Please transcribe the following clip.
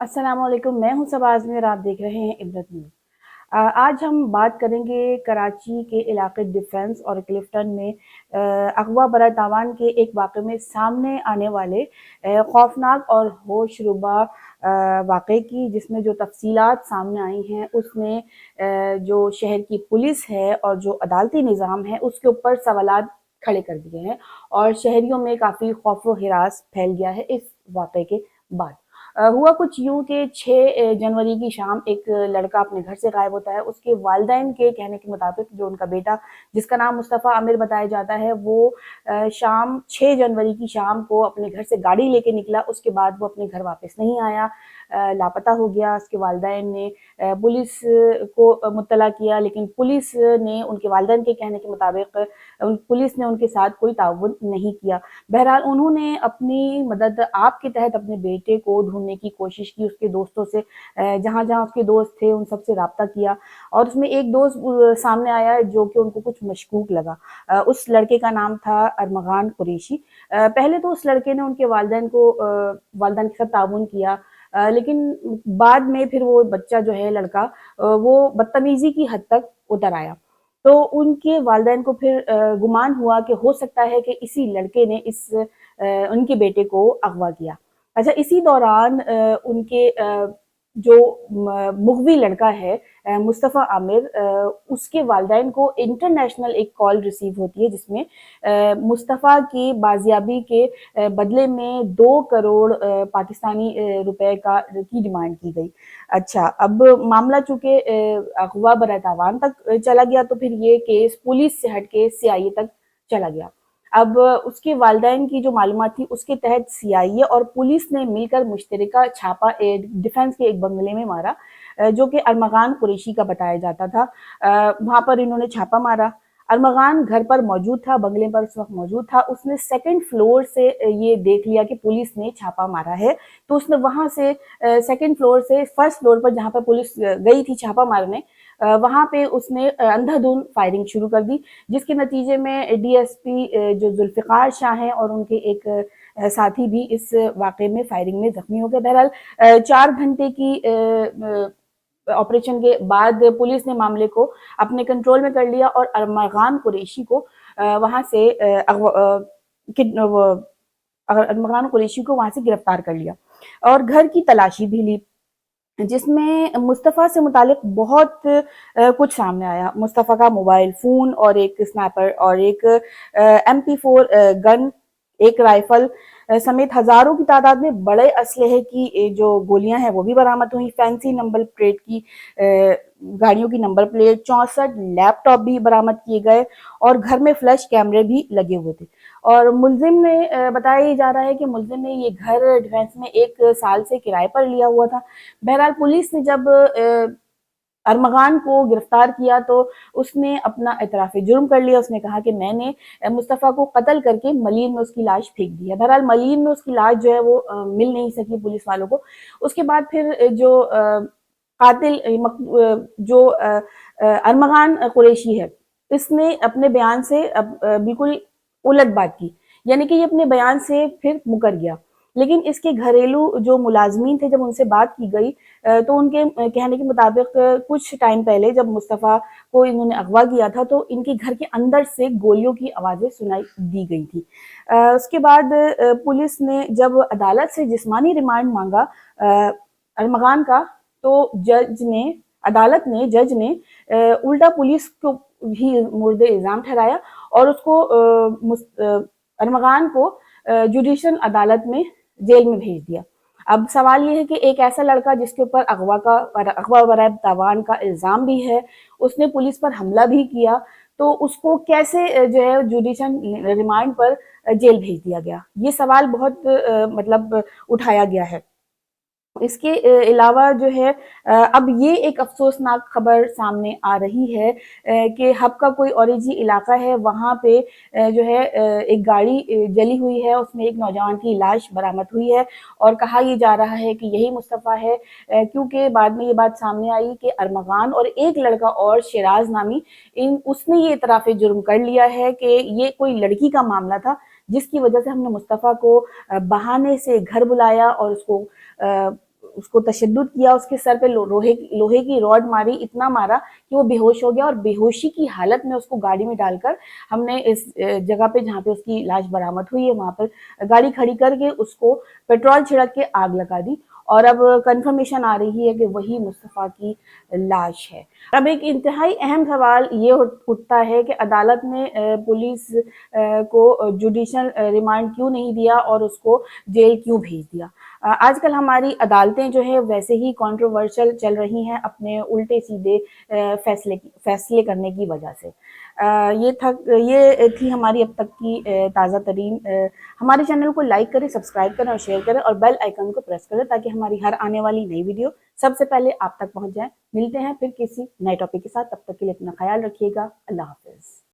अस्सलाम वालेकुम। मैं हूं सबा आज़मी और आप देख रहे हैं इबरत न्यूज़। आज हम बात करेंगे कराची के इलाके डिफेंस और क्लिफ्टन में अगवा बरा तावान के एक वाक़े में सामने आने वाले खौफनाक और होशरुबा वाक़े की, जिसमें जो तफसीलात सामने आई हैं उसने जो शहर की पुलिस है और जो अदालती निज़ाम है उसके ऊपर सवालात खड़े कर दिए हैं और शहरियों में काफ़ी खौफ व हिरास फैल गया है इस वाक़े के बाद। हुआ कुछ यूँ कि 6 जनवरी की शाम एक लड़का अपने घर से गायब होता है। उसके वालिदैन के कहने के मुताबिक जो उनका बेटा, जिसका नाम मुस्तफ़ा आमिर बताया जाता है, वो शाम 6 जनवरी की शाम को अपने घर से गाड़ी लेके निकला। उसके बाद वो अपने घर वापस नहीं आया, लापता हो गया। उसके वालिदैन ने पुलिस को मुत्तला किया, लेकिन पुलिस ने उनके वालिदैन के कहने के मुताबिक पुलिस ने उनके साथ कोई ताउन नहीं किया। बहरहाल उन्होंने अपनी मदद आप के तहत अपने बेटे को ढूंढने की कोशिश की, उसके दोस्तों से जहाँ जहाँ उसके दोस्त थे उन सबसे रब्ता किया और उसमें एक दोस्त सामने आया जो कि उनको कुछ मशकूक लगा। उस लड़के का नाम था अरमगान कुरैशी। पहले तो उस लड़के ने उनके वालिदैन के साथ ताउन किया, लेकिन बाद में फिर वो बच्चा जो है लड़का वो बदतमीजी की हद तक उतर आया। तो उनके वालिदैन को फिर गुमान हुआ कि हो सकता है कि इसी लड़के ने उनके बेटे को अगवा किया। अच्छा, इसी दौरान उनके जो मुग़वी लड़का है मुस्तफ़ा आमिर, उसके वालिदैन को इंटरनेशनल एक कॉल रिसीव होती है, जिसमें मुस्तफ़ा की बाजियाबी के बदले में 2 करोड़ पाकिस्तानी रुपए की डिमांड की गई। अच्छा, अब मामला चूँकि अगवा बरतावान तक चला गया, तो फिर ये केस पुलिस से हट के सीआईए तक चला गया। अब उसके वालिदैन की जो मालूमात थी उसके तहत सीआईए और पुलिस ने मिलकर मुश्तरका छापा डिफेंस के एक बंगले में मारा, जो कि अरमगान कुरैशी का बताया जाता था। वहाँ पर इन्होंने छापा मारा। अरमगान घर पर मौजूद था, बंगले पर उस वक्त मौजूद था। उसने सेकंड फ्लोर से ये देख लिया कि पुलिस ने छापा मारा है, तो उसने वहाँ से सेकंड फ्लोर से फर्स्ट फ्लोर पर जहाँ पर पुलिस गई थी छापा मारने, वहाँ पे उसने अंधाधुंध फायरिंग शुरू कर दी, जिसके नतीजे में डीएसपी जो जुल्फ़िकार शाह हैं और उनके एक साथी भी इस वाक़े में फायरिंग में ज़ख्मी हो गए। बहरहाल 4 घंटे की ऑपरेशन के बाद पुलिस ने मामले को अपने कंट्रोल में कर लिया और अरमगान कुरैशी को वहाँ से अरमगान कुरैशी को वहाँ से गिरफ्तार कर लिया और घर की तलाशी भी ली, जिसमें मुस्तफ़ा से मुतालिक बहुत कुछ सामने आया। मुस्तफ़ा का मोबाइल फ़ोन और एक स्नैपर और एक MP4 गन, एक राइफ़ल समेत हज़ारों की तादाद में बड़े असलहे की जो गोलियां हैं वो भी बरामद हुई। फैंसी नंबर प्लेट की गाड़ियों की नंबर प्लेट, 64 लैपटॉप भी बरामद किए गए और घर में फ्लैश कैमरे भी लगे हुए थे। और मुलजिम ने बताया जा रहा है कि मुलजिम ने ये घर डिफेंस में 1 साल से किराए पर लिया हुआ था। बहरहाल पुलिस ने जब अरमगान को गिरफ्तार किया तो उसने अपना एतराफ़ जुर्म कर लिया। उसने कहा कि मैंने मुस्तफ़ा को कत्ल करके मलीर में उसकी लाश फेंक दी है। बहरहाल मलीर में उसकी लाश जो है वो मिल नहीं सकी पुलिस वालों को। उसके बाद फिर जो कातिल जो अरमगान कुरैशी है, इसने अपने बयान से बिल्कुल उलट बात की, यानी कि ये अपने बयान से फिर मुकर गया। लेकिन इसके घरेलू जो मुलाजमीन थे, जब उनसे बात की गई तो उनके कहने के मुताबिक कुछ टाइम पहले जब मुस्तफ़ा को इन्होंने अगवा किया था तो इनके घर के अंदर से गोलियों की आवाज़ें सुनाई दी गई थी। उसके बाद पुलिस ने जब अदालत से जिस्मानी रिमांड मांगा अरमगान का, तो जज ने उल्टा पुलिस को भी मुर्दे इल्ज़ाम ठहराया और उसको अरमगान को जुडिशल अदालत में जेल में भेज दिया। अब सवाल ये है कि एक ऐसा लड़का जिसके ऊपर अगवा बराए तावान का इल्ज़ाम भी है, उसने पुलिस पर हमला भी किया, तो उसको कैसे जो है जुडिशल रिमांड पर जेल भेज दिया गया? ये सवाल बहुत मतलब उठाया गया है। इसके अलावा जो है अब ये एक अफ़सोसनाक खबर सामने आ रही है कि हब का कोई औरिजी इलाका है, वहाँ पे जो है एक गाड़ी जली हुई है, उसमें एक नौजवान की लाश बरामद हुई है और कहा ये जा रहा है कि यही मुस्तफ़ा है, क्योंकि बाद में ये बात सामने आई कि अरमगान और एक लड़का और शिराज नामी उसने ये इतराफ़ जुर्म कर लिया है कि ये कोई लड़की का मामला था, जिसकी वजह से हमने मुस्तफ़ा को बहाने से घर बुलाया और उसको اس کو تشدد کیا, اس کے سر پہ لوہے کی راڈ ماری, اتنا مارا کہ وہ بے ہوش ہو گیا, اور بے ہوشی کی حالت میں اس کو گاڑی میں ڈال کر ہم نے اس جگہ پہ جہاں پہ اس کی لاش برآمد ہوئی ہے وہاں پر گاڑی کھڑی کر کے اس کو پیٹرول چھڑک کے آگ لگا دی, اور اب کنفرمیشن آ رہی ہے کہ وہی مصطفیٰ کی لاش ہے. اب ایک انتہائی اہم سوال یہ اٹھتا ہے کہ عدالت نے پولیس کو جوڈیشل ریمانڈ کیوں نہیں دیا اور اس کو جیل کیوں بھیج دیا. آج کل ہماری عدالتیں جو ہے ویسے ہی کنٹروورشل چل رہی ہیں اپنے الٹے سیدھے فیصلے کرنے کی وجہ سے. یہ تھی ہماری اب تک کی تازہ ترین. ہمارے چینل کو لائک کریں, سبسکرائب کریں اور شیئر کریں, اور بیل آئیکن کو پریس کریں تاکہ ہماری ہر آنے والی نئی ویڈیو سب سے پہلے آپ تک پہنچ جائیں. ملتے ہیں پھر کسی نئے ٹاپک کے ساتھ, تب تک کے لیے اپنا خیال رکھیے گا. اللہ حافظ.